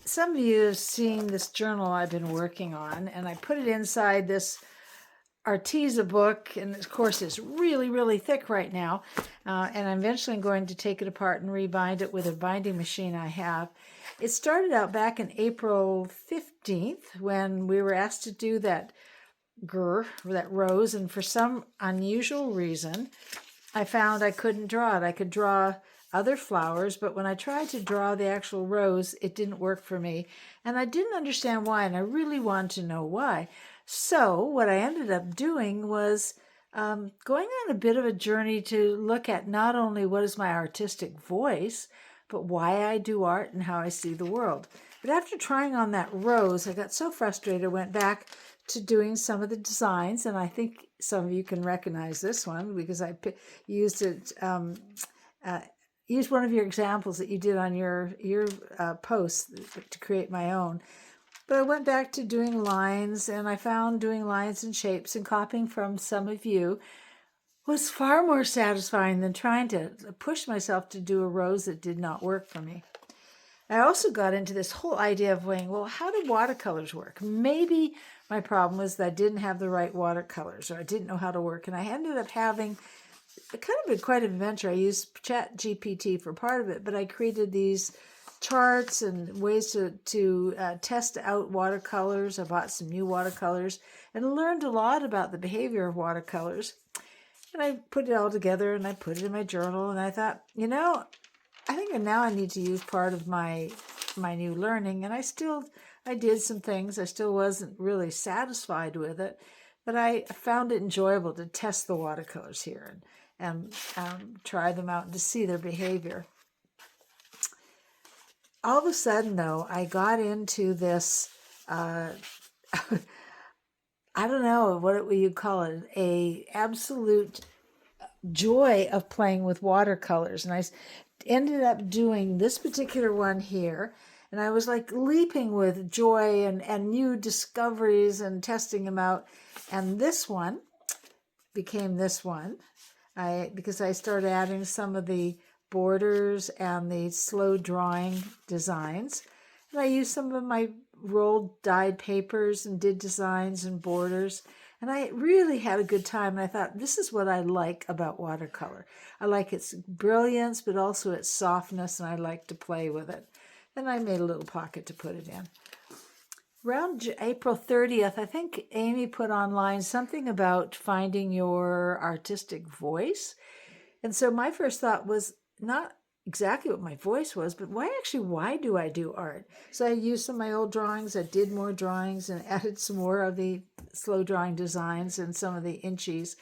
Some of you have seen this journal I've been working on, and I put it inside this Artesa book, and of course it's really, really thick right now. And I'm eventually going to take it apart and rebind it with a binding machine I have. It started out back in April 15th when we were asked to do that that rose, and for some unusual reason, I found I couldn't draw it. I could draw other flowers, but when I tried to draw the actual rose, it didn't work for me. And I didn't understand why, and I really wanted to know why. So, what I ended up doing was going on a bit of a journey to look at not only what is my artistic voice, but why I do art and how I see the world. But after trying on that rose, I got so frustrated, I went back to doing some of the designs, and I think some of you can recognize this one because I used it. Used one of your examples that you did on your posts to create my own. But I went back to doing lines, and I found doing lines and shapes and copying from some of you was far more satisfying than trying to push myself to do a rose that did not work for me. I also got into this whole idea of weighing, well, how do watercolors work? Maybe my problem was that I didn't have the right watercolors, or I didn't know how to work. And I ended up having kind of been quite an adventure. I used Chat GPT for part of it, but I created these charts and ways to test out watercolors. I bought some new watercolors and learned a lot about the behavior of watercolors. And I put it all together and I put it in my journal. And I thought, I think now I need to use part of my new learning. And I did some things. I still wasn't really satisfied with it, but I found it enjoyable to test the watercolors here and try them out and to see their behavior. All of a sudden, though, I got into this, I don't know what you call it, a absolute joy of playing with watercolors. And I ended up doing this particular one here, and I was like leaping with joy and new discoveries and testing them out. And this one became this one. Because I started adding some of the borders and the slow drawing designs. And I used some of my rolled dyed papers and did designs and borders. And I really had a good time. And I thought, this is what I like about watercolor. I like its brilliance, but also its softness, and I like to play with it. And I made a little pocket to put it in. Around April 30th, I think Amy put online something about finding your artistic voice. And so my first thought was not exactly what my voice was, but why do I do art? So I used some of my old drawings. I did more drawings and added some more of the slow drawing designs and some of the inchies.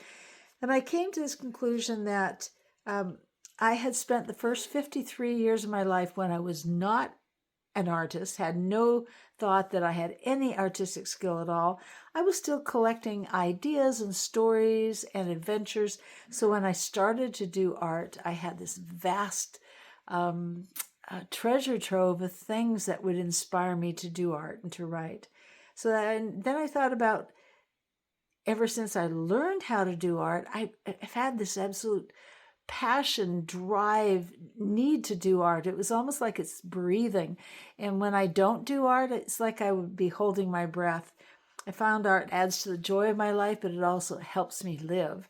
And I came to this conclusion that I had spent the first 53 years of my life when I was not an artist, had no thought that I had any artistic skill at all. I was still collecting ideas and stories and adventures. So when I started to do art, I had this vast treasure trove of things that would inspire me to do art and to write. So then I thought about, ever since I learned how to do art, I've had this absolute passion, drive, need to do art. It was almost like it's breathing. And when I don't do art, it's like I would be holding my breath. I found art adds to the joy of my life, but it also helps me live.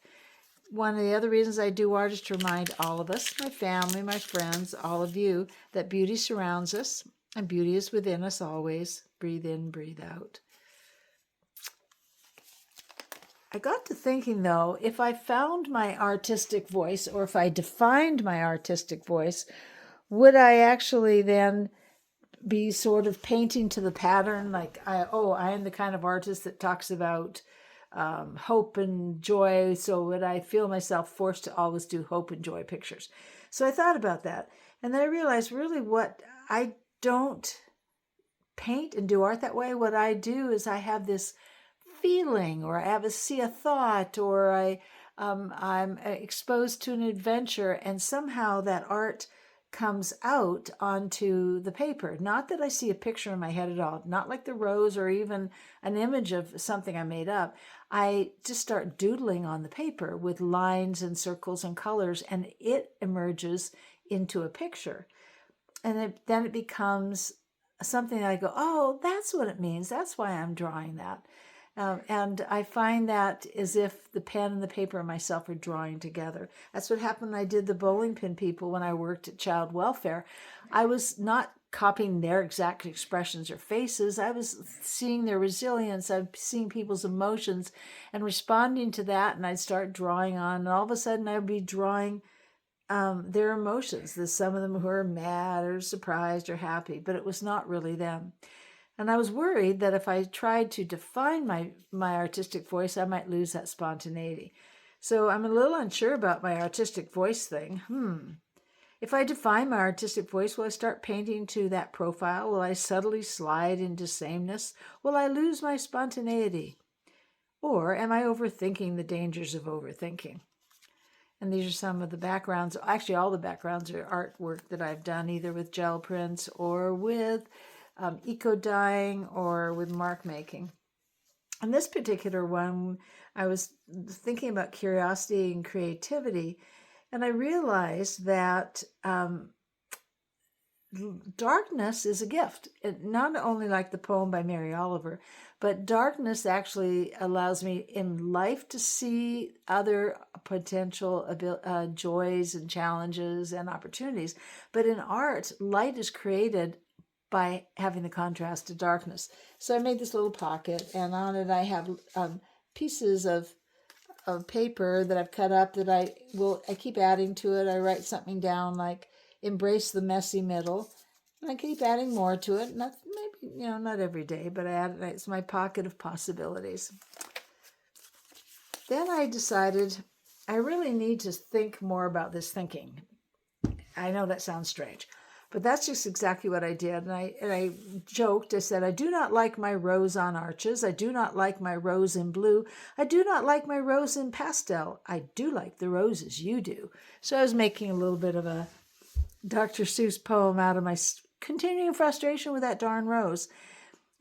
One of the other reasons I do art is to remind all of us, my family, my friends, all of you, that beauty surrounds us and beauty is within us always. Breathe in, breathe out. I got to thinking, though, if I found my artistic voice, or if I defined my artistic voice, would I actually then be sort of painting to the pattern? Like, I am the kind of artist that talks about hope and joy. So would I feel myself forced to always do hope and joy pictures? So I thought about that. And then I realized really I don't paint and do art that way. What I do is I have this feeling, or I see a thought, or I'm exposed to an adventure, and somehow that art comes out onto the paper. Not that I see a picture in my head at all, not like the rose or even an image of something I made up. I just start doodling on the paper with lines and circles and colors, and it emerges into a picture. And then it becomes something that I go, oh, that's what it means. That's why I'm drawing that. And I find that as if the pen and the paper and myself are drawing together. That's what happened when I did the bowling pin people when I worked at child welfare. I was not copying their exact expressions or faces. I was seeing their resilience. I'm seeing people's emotions and responding to that. And I'd start drawing on. And all of a sudden I'd be drawing their emotions. There's some of them who are mad or surprised or happy, but it was not really them. And I was worried that if I tried to define my artistic voice, I might lose that spontaneity. So I'm a little unsure about my artistic voice thing. If I define my artistic voice, will I start painting to that profile? Will I subtly slide into sameness? Will I lose my spontaneity? Or am I overthinking the dangers of overthinking? And these are some of the backgrounds. Actually, all the backgrounds are artwork that I've done, either with gel prints or with eco-dyeing or with mark making. And this particular one, I was thinking about curiosity and creativity, and I realized that darkness is a gift. Not only like the poem by Mary Oliver, but darkness actually allows me in life to see other potential joys and challenges and opportunities. But in art, light is created by having the contrast to darkness. So I made this little pocket, and on it I have pieces of paper that I've cut up that I keep adding to it. I write something down like embrace the messy middle, and I keep adding more to it. Not maybe not every day, but I add it's my pocket of possibilities. Then I decided I really need to think more about this thinking. I know that sounds strange, but that's just exactly what I did. And I joked. I said, I do not like my rose on arches. I do not like my rose in blue. I do not like my rose in pastel. I do like the roses you do. So I was making a little bit of a Dr. Seuss poem out of my continuing frustration with that darn rose.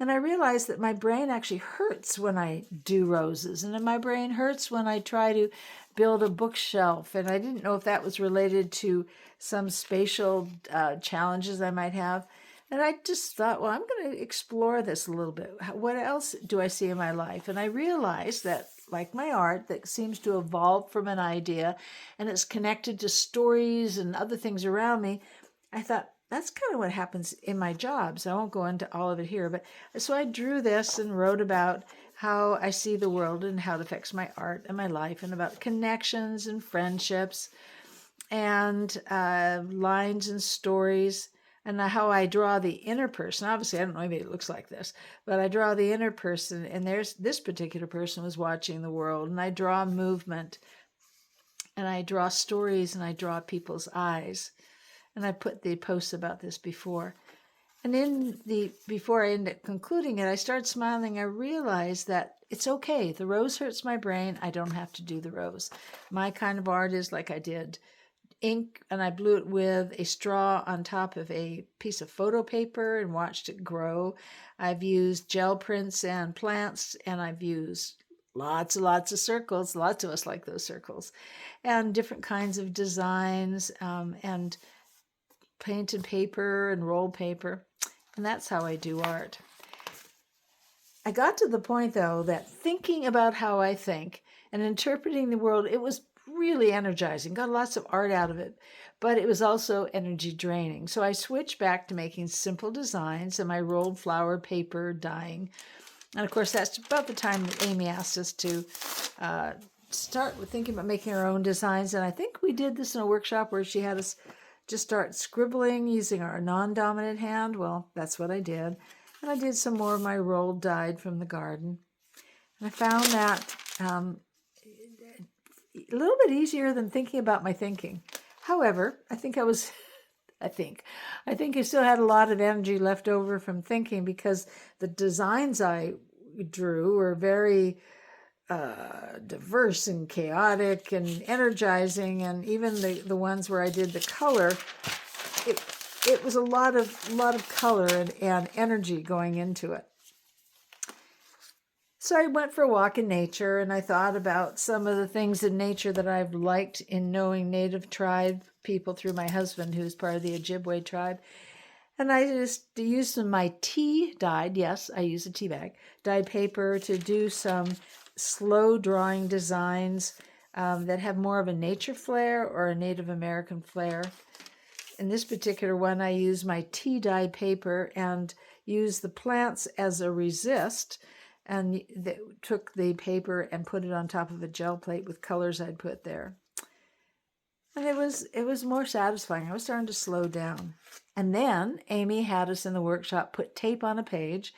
And I realized that my brain actually hurts when I do roses. And then my brain hurts when I try to build a bookshelf. And I didn't know if that was related to some spatial challenges I might have. And I just thought, well, I'm going to explore this a little bit. What else do I see in my life? And I realized that, like my art, that seems to evolve from an idea and it's connected to stories and other things around me. I thought, that's kind of what happens in my jobs. I won't go into all of it here, but so I drew this and wrote about how I see the world and how it affects my art and my life, and about connections and friendships and lines and stories, and how I draw the inner person. Obviously, I don't know anybody that looks like this, but I draw the inner person, and there's this particular person was watching the world, and I draw movement, and I draw stories, and I draw people's eyes. And I put the posts about this before. And before I end up concluding it, I started smiling. I realized that it's okay. The rose hurts my brain. I don't have to do the rose. My kind of art is like I did ink, and I blew it with a straw on top of a piece of photo paper and watched it grow. I've used gel prints and plants, and I've used lots and lots of circles. Lots of us like those circles. And different kinds of designs and painted paper and rolled paper. And that's how I do art. I got to the point, though, that thinking about how I think and interpreting the world, it was really energizing. Got lots of art out of it, but it was also energy draining. So I switched back to making simple designs and my rolled flower paper dyeing. And of course, that's about the time that Amy asked us to start with thinking about making our own designs. And I think we did this in a workshop where she had us just start scribbling using our non-dominant hand. Well, that's what I did. And I did some more of my rolled dyed from the garden. And I found that a little bit easier than thinking about my thinking. However, I think I still had a lot of energy left over from thinking, because the designs I drew were very diverse and chaotic and energizing, and even the ones where I did the color, it was a lot of color and energy going into it. So I went for a walk in nature, and I thought about some of the things in nature that I've liked in knowing Native tribe people through my husband, who's part of the Ojibwe tribe. And I just used my tea dyed, yes, I use a tea bag, dyed paper to do some slow drawing designs that have more of a nature flair or a Native American flair. In this particular one, I use my tea dyed paper and use the plants as a resist, and took the paper and put it on top of a gel plate with colors I'd put there. And it was more satisfying. I was starting to slow down. And then Amy had us in the workshop put tape on a page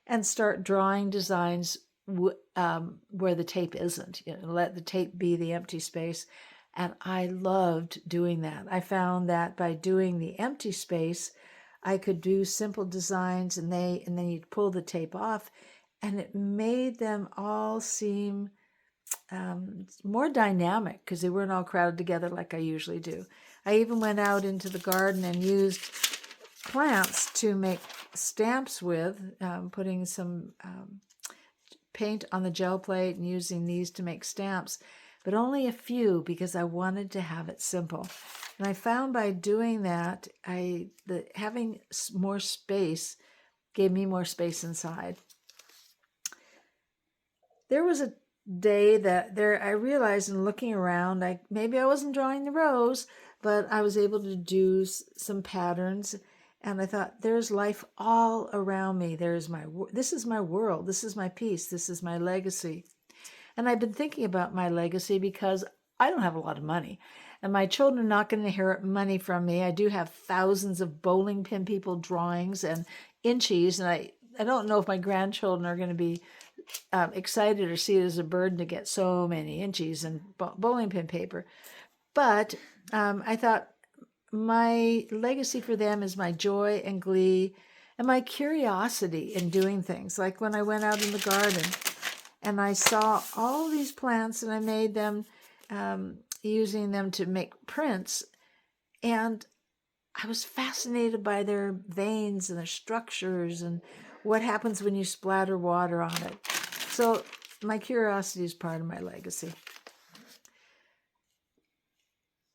and start drawing designs where the tape isn't. Let the tape be the empty space. And I loved doing that. I found that by doing the empty space, I could do simple designs, and then you'd pull the tape off, and it made them all seem more dynamic because they weren't all crowded together like I usually do. I even went out into the garden and used plants to make stamps with, putting some paint on the gel plate and using these to make stamps, but only a few because I wanted to have it simple. And I found by doing that, having more space gave me more space inside. There was a day that I realized in looking around, maybe I wasn't drawing the rose, but I was able to do some patterns, and I thought, there's life all around me. This is my world. This is my piece. This is my legacy. And I've been thinking about my legacy because I don't have a lot of money, and my children are not going to inherit money from me. I do have thousands of bowling pin people drawings and inchies, and I don't know if my grandchildren are going to be excited or see it as a burden to get so many inchies and bowling pin paper. But I thought my legacy for them is my joy and glee and my curiosity in doing things. Like when I went out in the garden and I saw all these plants, and I made them using them to make prints, and I was fascinated by their veins and their structures and what happens when you splatter water on it. So my curiosity is part of my legacy.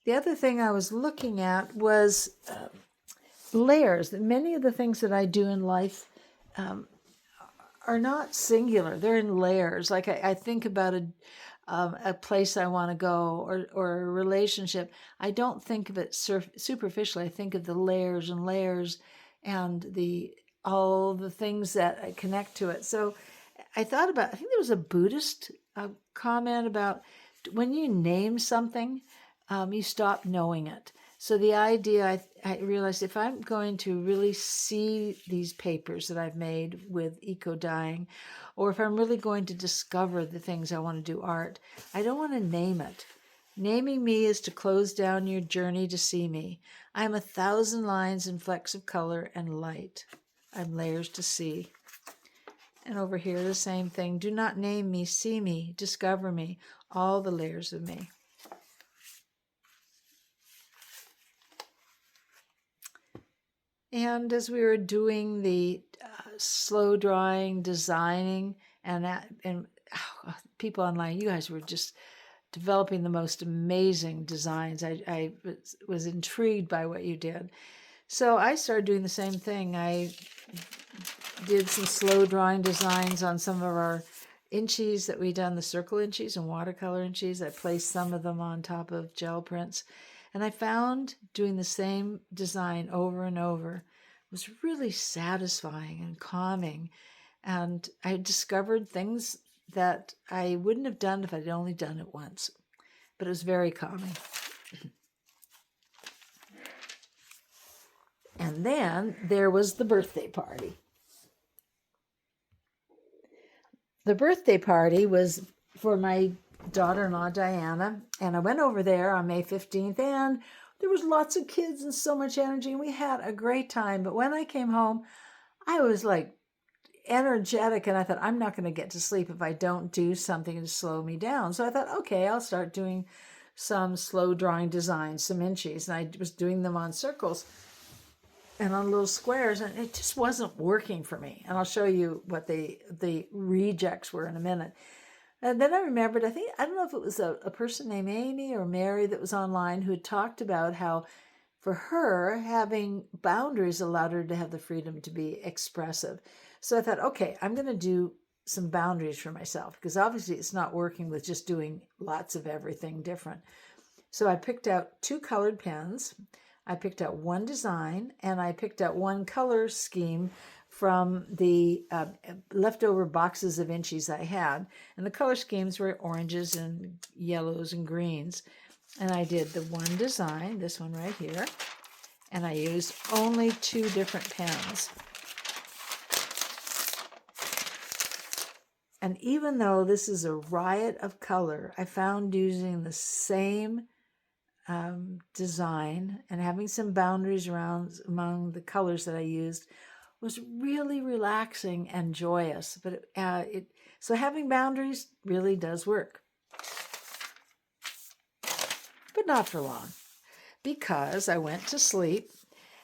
The other thing I was looking at was layers. Many of the things that I do in life are not singular. They're in layers. Like I think about a place I want to go, or a relationship. I don't think of it superficially. I think of the layers and layers and all the things that connect to it. So I think there was a Buddhist comment about when you name something, you stop knowing it. So the idea, I realized, if I'm going to really see these papers that I've made with eco-dyeing, or if I'm really going to discover the things I want to do art, I don't want to name it. Naming me is to close down your journey to see me. I am 1,000 lines and flecks of color and light. I'm layers to see. And over here, the same thing. Do not name me, see me, discover me, all the layers of me. And as we were doing the slow drawing, designing, and people online, you guys were just developing the most amazing designs. I was intrigued by what you did. So I started doing the same thing. I did some slow drawing designs on some of our inchies that we done, the circle inchies and watercolor inchies. I placed some of them on top of gel prints. And I found doing the same design over and over was really satisfying and calming. And I discovered things that I wouldn't have done if I'd only done it once. But it was very calming. And then there was the birthday party. The birthday party was for my daughter-in-law, Diana, and I went over there on May 15th, and there was lots of kids and so much energy, and we had a great time. But when I came home, I was like energetic, and I thought, I'm not going to get to sleep if I don't do something to slow me down. So I thought, okay, I'll start doing some slow drawing designs, some inchies, and I was doing them on circles and on little squares, and it just wasn't working for me. And I'll show you what the rejects were in a minute. And then I remembered, I don't know if it was a person named Amy or Mary that was online who had talked about how for her, having boundaries allowed her to have the freedom to be expressive. So I thought, okay, I'm going to do some boundaries for myself, because obviously it's not working with just doing lots of everything different. So I picked out 2 colored pens, I picked out 1 design, and I picked out 1 color scheme from the leftover boxes of inchies I had. And the color schemes were oranges and yellows and greens. And I did the 1 design, this one right here, and I used only 2 different pens. And even though this is a riot of color, I found using the same design and having some boundaries around among the colors that I used was really relaxing and joyous. But so having boundaries really does work, but not for long, because I went to sleep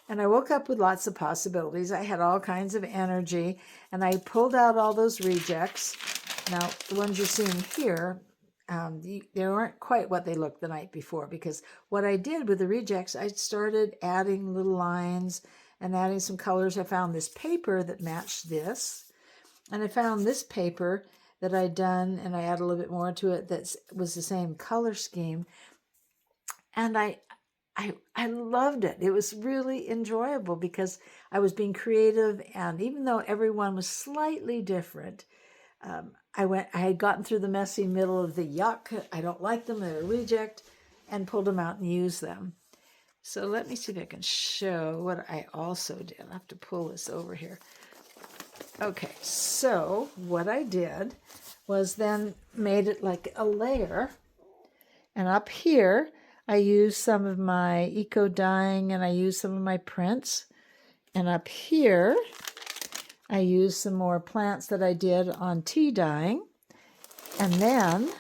and I woke up with lots of possibilities. I had all kinds of energy, and I pulled out all those rejects. Now, the ones you're seeing here, they weren't quite what they looked the night before, because what I did with the rejects, I started adding little lines and adding some colors. I found this paper that matched this, and I found this paper that I'd done, and I added a little bit more to it that was the same color scheme, and I loved it. It was really enjoyable because I was being creative, and even though everyone was slightly different, I had gotten through the messy middle of the yuck, I don't like them, they're a reject, and pulled them out and used them. So let me see if I can show what I also did. I'll have to pull this over here. Okay, so what I did was then made it like a layer, and up here I used some of my eco dyeing and I used some of my prints, and up here I used some more plants that I did on tea dyeing. And then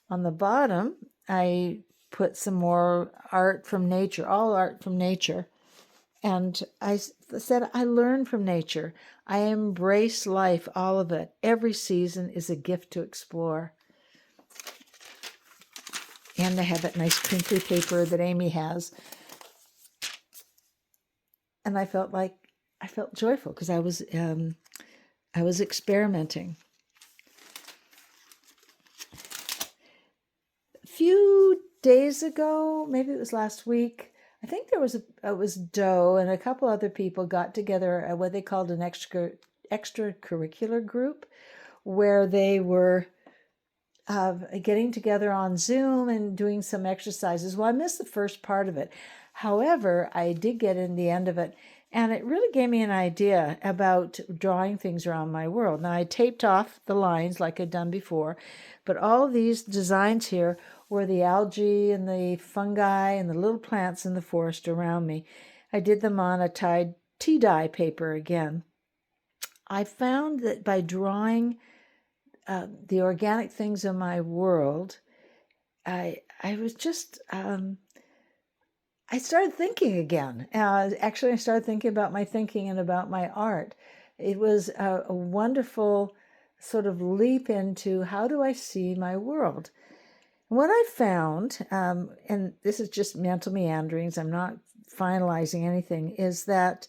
on the bottom, I put some more art from nature, all art from nature. And I said, I learn from nature. I embrace life, all of it. Every season is a gift to explore. And I have that nice crinkly paper that Amy has. And I felt joyful because I was experimenting. A few days ago, maybe it was last week, I think it was Doe and a couple other people got together at what they called an extracurricular group, where they were getting together on Zoom and doing some exercises. Well, I missed the first part of it. However, I did get in the end of it, and it really gave me an idea about drawing things around my world. Now, I taped off the lines like I'd done before, but all these designs here were the algae and the fungi and the little plants in the forest around me. I did them on a tea dye paper again. I found that by drawing the organic things in my world, I was just I started thinking again. Actually, I started thinking about my thinking and about my art. It was a wonderful sort of leap into how do I see my world. What I found, and this is just mental meanderings, I'm not finalizing anything, is that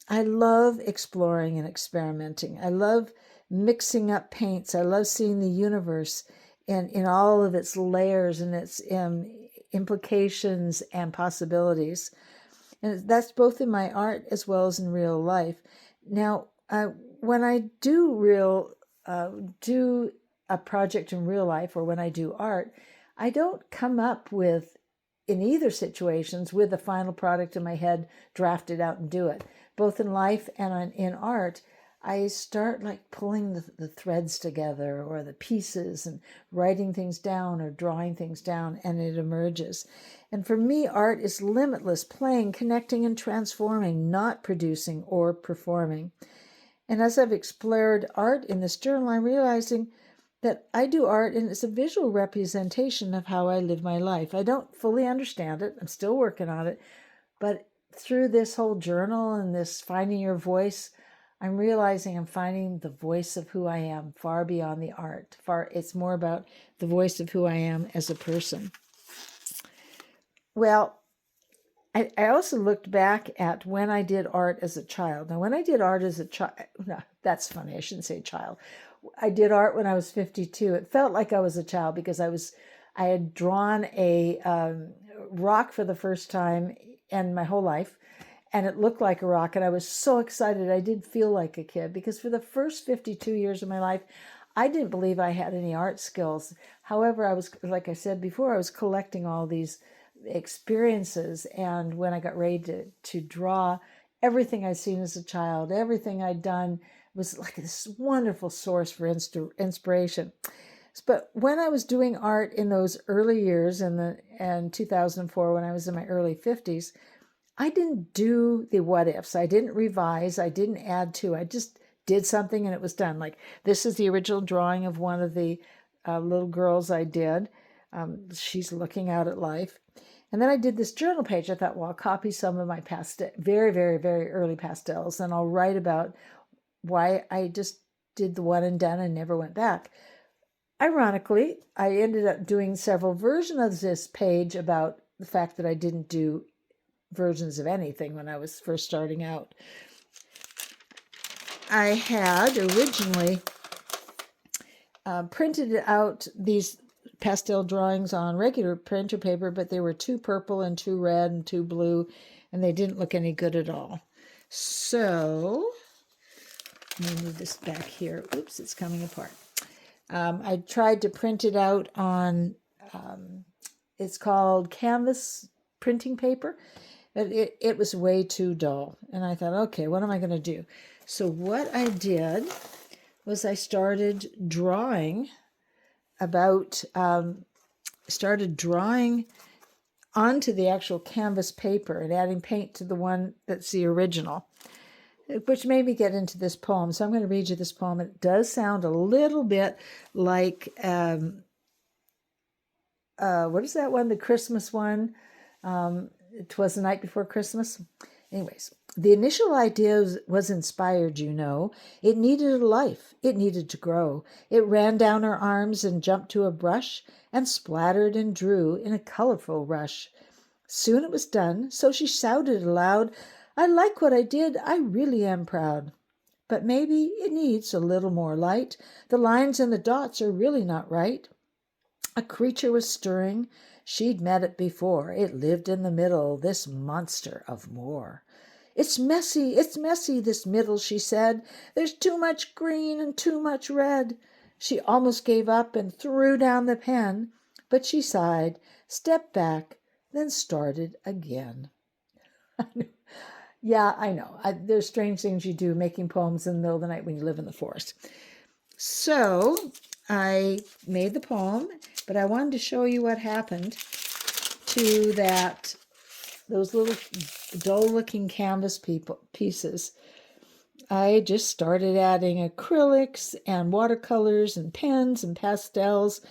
I love exploring and experimenting. I love mixing up paints. I love seeing the universe in all of its layers and its implications and possibilities. And that's both in my art as well as in real life. Now, when I do a project in real life, or when I do art, I don't come up with, in either situations, with the final product in my head, draft it out and do it. Both in life and in art, I start like pulling the threads together or the pieces and writing things down or drawing things down, and it emerges. And for me, art is limitless, playing, connecting, and transforming, not producing or performing. And as I've explored art in this journal, I'm realizing that I do art and it's a visual representation of how I live my life. I don't fully understand it. I'm still working on it. But through this whole journal and this finding your voice, I'm realizing I'm finding the voice of who I am far beyond the art. It's more about the voice of who I am as a person. Well, I also looked back at when I did art as a child. Now, when I did art as a child, no, that's funny. I shouldn't say child. I did art when I was 52. It felt like I was a child because I had drawn a rock for the first time in my whole life, and it looked like a rock, and I was so excited. I did feel like a kid because for the first 52 years of my life, I didn't believe I had any art skills. However, I was, like I said before, I was collecting all these experiences, and when I got ready to draw, everything I'd seen as a child, everything I'd done was like this wonderful source for inspiration. But when I was doing art in those early years in 2004, when I was in my early 50s, I didn't do the what ifs. I didn't revise. I didn't add to. I just did something and it was done. Like this is the original drawing of one of the little girls I did. She's looking out at life. And then I did this journal page. I thought, well, I'll copy some of my very, very, very early pastels, and I'll write about why I just did the one and done and never went back. Ironically, I ended up doing several versions of this page about the fact that I didn't do versions of anything when I was first starting out. I had originally printed out these pastel drawings on regular printer paper, but they were too purple and too red and too blue, and they didn't look any good at all. So, let me move this back here. Oops, it's coming apart. I tried to print it out on, it's called canvas printing paper, but it was way too dull. And I thought, okay, what am I going to do? So what I did was I started drawing onto the actual canvas paper and adding paint to the one that's the original, which made me get into this poem. So I'm going to read you this poem. It does sound a little bit like, what is that one? The Christmas one. It was the night before Christmas. Anyways, the initial idea was inspired, you know. It needed a life. It needed to grow. It ran down her arms and jumped to a brush and splattered and drew in a colorful rush. Soon it was done, so she shouted aloud, I like what I did. I really am proud. But maybe it needs a little more light. The lines and the dots are really not right. A creature was stirring. She'd met it before. It lived in the middle, this monster of more. It's messy, this middle, she said. There's too much green and too much red. She almost gave up and threw down the pen, but she sighed, stepped back, then started again. Yeah, I know. There's strange things you do making poems in the middle of the night when you live in the forest. So I made the poem, but I wanted to show you what happened to those little dull-looking canvas pieces. I just started adding acrylics and watercolors and pens and pastels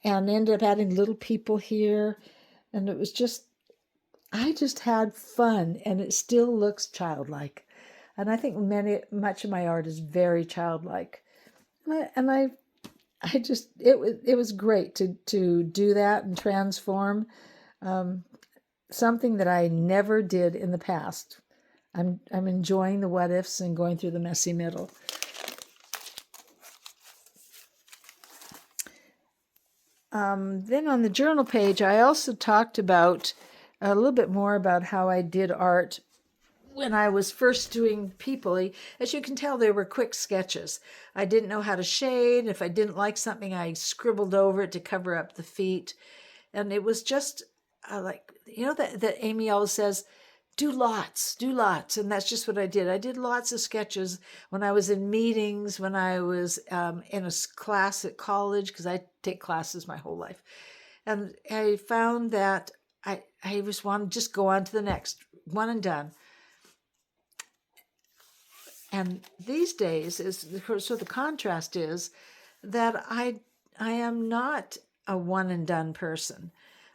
and ended up adding little people here. And it was I just had fun, and it still looks childlike. And I think much of my art is very childlike. And it was great to do that and transform something that I never did in the past. I'm enjoying the what ifs and going through the messy middle. Then on the journal page, I also talked about a little bit more about how I did art when I was first doing people. As you can tell, they were quick sketches. I didn't know how to shade. If I didn't like something, I scribbled over it to cover up the feet. And it was just that Amy always says, do lots. And that's just what I did. I did lots of sketches when I was in meetings, when I was in a class at college, because I take classes my whole life. And I found that I just wanted to just go on to the next one and done. And these days, so the contrast is that I am not a one and done person.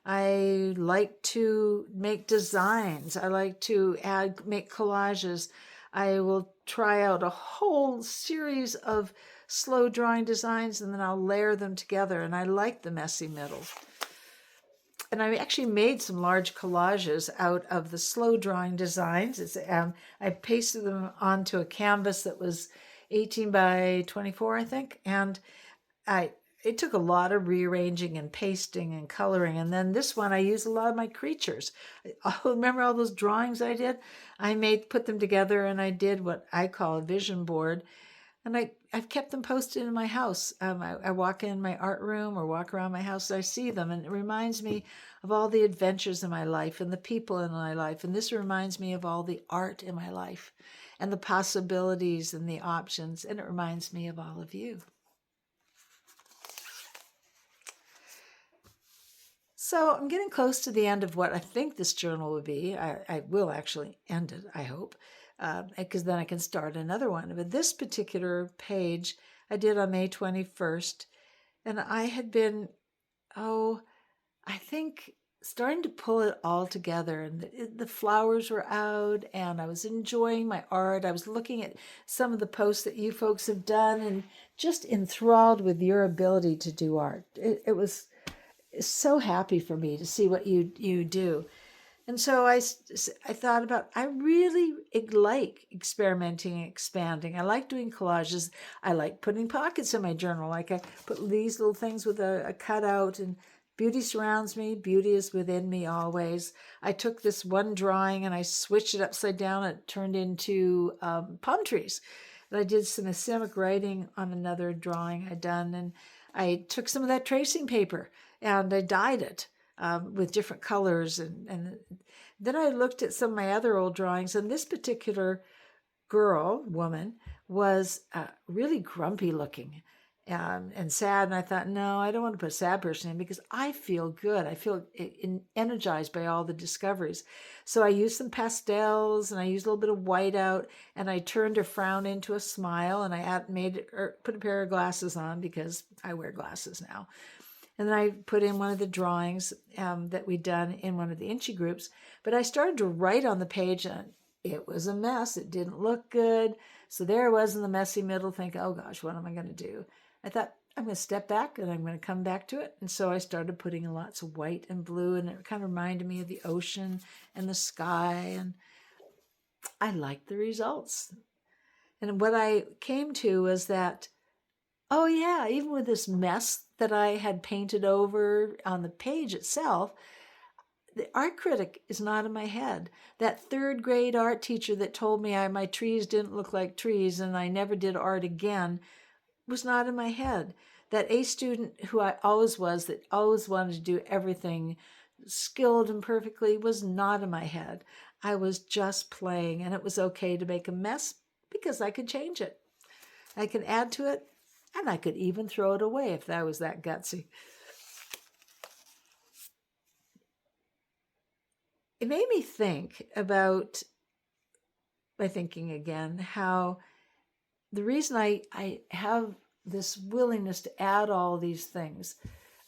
I like to make designs. I like to make collages. I will try out a whole series of slow drawing designs, and then I'll layer them together. And I like the messy middle. and I actually made some large collages out of the slow drawing designs. I pasted them onto a canvas that was 18 by 24, I think, and I it took a lot of rearranging and pasting and coloring. And then this one, I used a lot of my creatures. Remember all those drawings I did? Put them together, and I did what I call a vision board. And I've kept them posted in my house. I walk in my art room or walk around my house, I see them, and it reminds me of all the adventures in my life and the people in my life. And this reminds me of all the art in my life and the possibilities and the options. And it reminds me of all of you. So I'm getting close to the end of what I think this journal will be. I will actually end it, I hope, because then I can start another one. But this particular page I did on May 21st, and I had been, I think starting to pull it all together, and the flowers were out, and I was enjoying my art. I was looking at some of the posts that you folks have done and just enthralled with your ability to do art. It was so happy for me to see what you do. And so I thought about, I really like experimenting and expanding. I like doing collages. I like putting pockets in my journal. Like I put these little things with a cutout, and beauty surrounds me. Beauty is within me always. I took this one drawing and I switched it upside down. It turned into palm trees. And I did some Islamic writing on another drawing I'd done. And I took some of that tracing paper and I dyed it with different colors. And then I looked at some of my other old drawings, and this particular woman, was really grumpy looking and sad. And I thought, no, I don't want to put a sad person in because I feel good. I feel energized by all the discoveries. So I used some pastels and I used a little bit of whiteout, and I turned a frown into a smile, and I put a pair of glasses on because I wear glasses now. And then I put in one of the drawings that we'd done in one of the Inchy groups. But I started to write on the page, and it was a mess. It didn't look good. So there I was in the messy middle thinking, oh gosh, what am I going to do? I thought, I'm going to step back and I'm going to come back to it. And so I started putting in lots of white and blue, and it kind of reminded me of the ocean and the sky. And I liked the results. And what I came to was that, oh yeah, even with this mess that I had painted over on the page itself, the art critic is not in my head. That third grade art teacher that told me my trees didn't look like trees and I never did art again was not in my head. That A student who I always was, that always wanted to do everything skilled and perfectly, was not in my head. I was just playing, and it was okay to make a mess because I could change it. I could add to it, and I could even throw it away if I was that gutsy. It made me think about, by thinking again, how the reason I have this willingness to add all these things,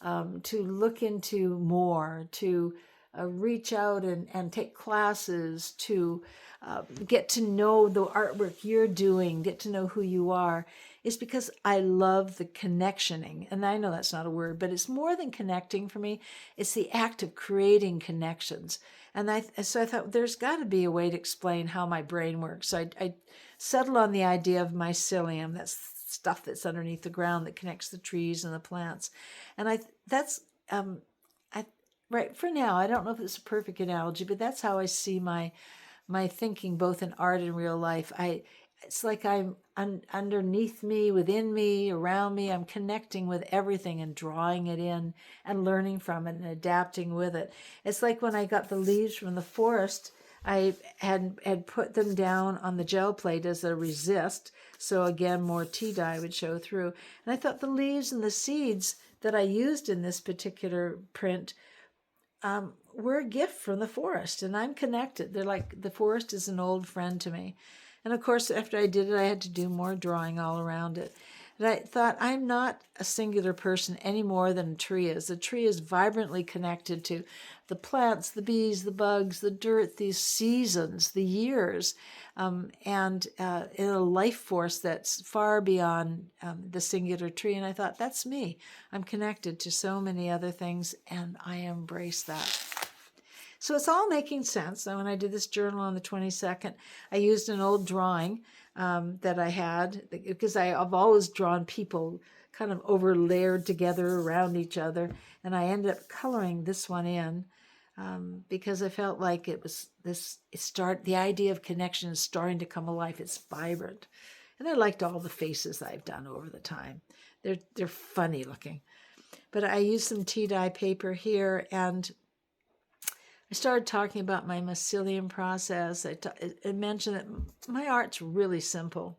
to look into more, to reach out and take classes, to get to know the artwork you're doing, get to know who you are, is because I love the connectioning. And I know that's not a word, but it's more than connecting for me. It's the act of creating connections. And so I thought there's got to be a way to explain how my brain works. So I settled on the idea of mycelium. That's stuff that's underneath the ground that connects the trees and the plants. And right for now, I don't know if it's a perfect analogy, but that's how I see my thinking, both in art and real life. It's like I'm underneath me, within me, around me. I'm connecting with everything and drawing it in and learning from it and adapting with it. It's like when I got the leaves from the forest, I had put them down on the gel plate as a resist. So again, more tea dye would show through. And I thought the leaves and the seeds that I used in this particular print were a gift from the forest, and I'm connected. They're like, the forest is an old friend to me. And of course, after I did it, I had to do more drawing all around it. And I thought, I'm not a singular person any more than a tree is. A tree is vibrantly connected to the plants, the bees, the bugs, the dirt, these seasons, the years, and in a life force that's far beyond the singular tree. And I thought, that's me. I'm connected to so many other things, and I embrace that. So it's all making sense. And when I did this journal on the 22nd, I used an old drawing that I had, because I've always drawn people kind of over layered together around each other. And I ended up coloring this one in because I felt like it was the idea of connection is starting to come alive. It's vibrant. And I liked all the faces I've done over the time. They're funny looking. But I used some tea dye paper here, and I started talking about my mycelium process. I mentioned that my art's really simple.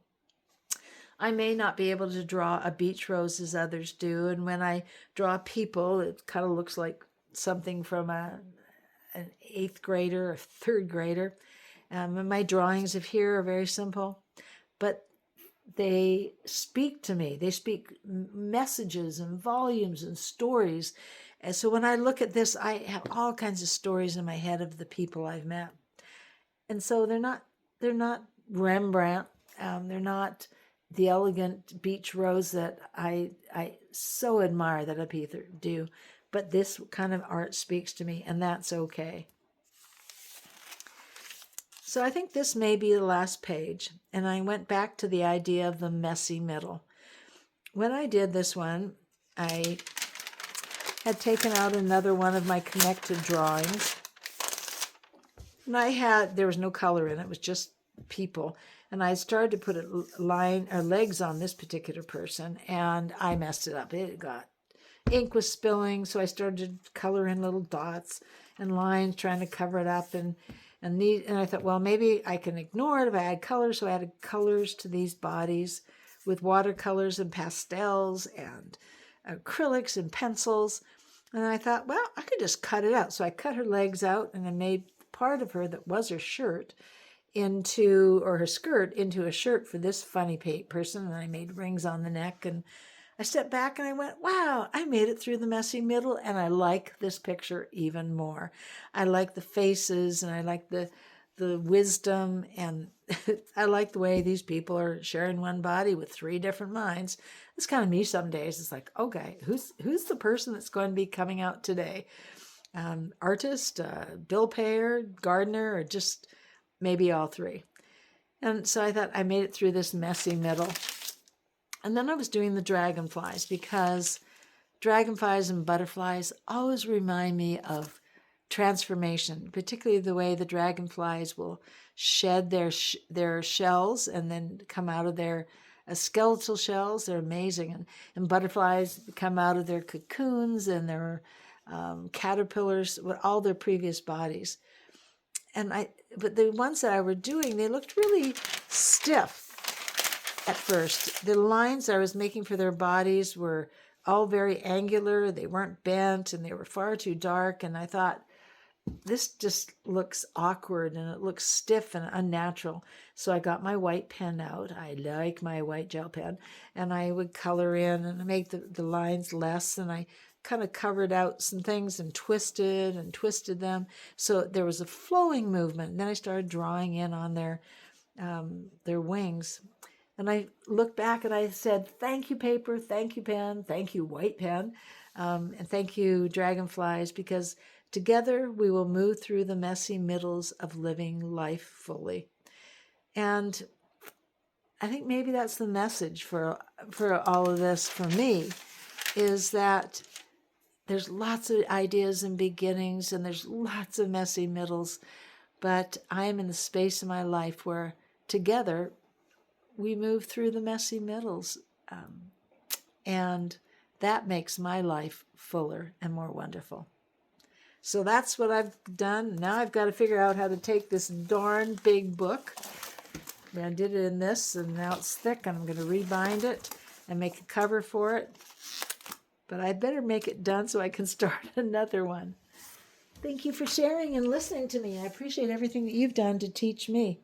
I may not be able to draw a beach rose as others do, and when I draw people, it kind of looks like something from an 8th grader or 3rd grader. And my drawings of here are very simple, but they speak to me. They speak messages and volumes and stories. And so when I look at this, I have all kinds of stories in my head of the people I've met. And so they're not Rembrandt. They're not the elegant beach rose that I so admire that other people do. But this kind of art speaks to me, and that's okay. So I think this may be the last page. And I went back to the idea of the messy middle. When I did this one, I had taken out another one of my connected drawings. And there was no color in it. It was just people. And I started to put legs on this particular person, and I messed it up. Ink was spilling, so I started to color in little dots and lines, trying to cover it up. And I thought, well, maybe I can ignore it if I add colors. So I added colors to these bodies with watercolors and pastels and acrylics and pencils. And I thought, well, I could just cut it out. So I cut her legs out, and I made part of her that was her shirt her skirt into a shirt for this funny person. And I made rings on the neck, and I stepped back and I went, wow, I made it through the messy middle, and I like this picture even more. I like the faces, and I like the wisdom, and I like the way these people are sharing one body with 3 different minds. It's kind of me some days. It's like, okay, who's the person that's going to be coming out today? Artist, bill payer, gardener, or just maybe all 3. And so I thought I made it through this messy middle. And then I was doing the dragonflies, because dragonflies and butterflies always remind me of transformation, particularly the way the dragonflies will shed their shells and then come out of their skeletal shells. They're amazing. And butterflies come out of their cocoons and their caterpillars with all their previous bodies. But the ones that I were doing, they looked really stiff at first. The lines I was making for their bodies were all very angular. They weren't bent, and they were far too dark. And I thought, this just looks awkward, and it looks stiff and unnatural. So I got my white pen out. I like my white gel pen. And I would color in and make the lines less. And I kind of covered out some things and twisted them. So there was a flowing movement. And then I started drawing in on their wings. And I looked back and I said, thank you, paper, thank you, pen, thank you, white pen, and thank you, dragonflies, because together we will move through the messy middles of living life fully. And I think maybe that's the message for all of this for me, is that there's lots of ideas and beginnings, and there's lots of messy middles, but I'm in the space in my life where together we move through the messy middles, and that makes my life fuller and more wonderful. So that's what I've done. Now I've got to figure out how to take this darn big book. I did it in this, and now it's thick, and I'm going to rebind it and make a cover for it. But I better make it done so I can start another one. Thank you for sharing and listening to me. I appreciate everything that you've done to teach me.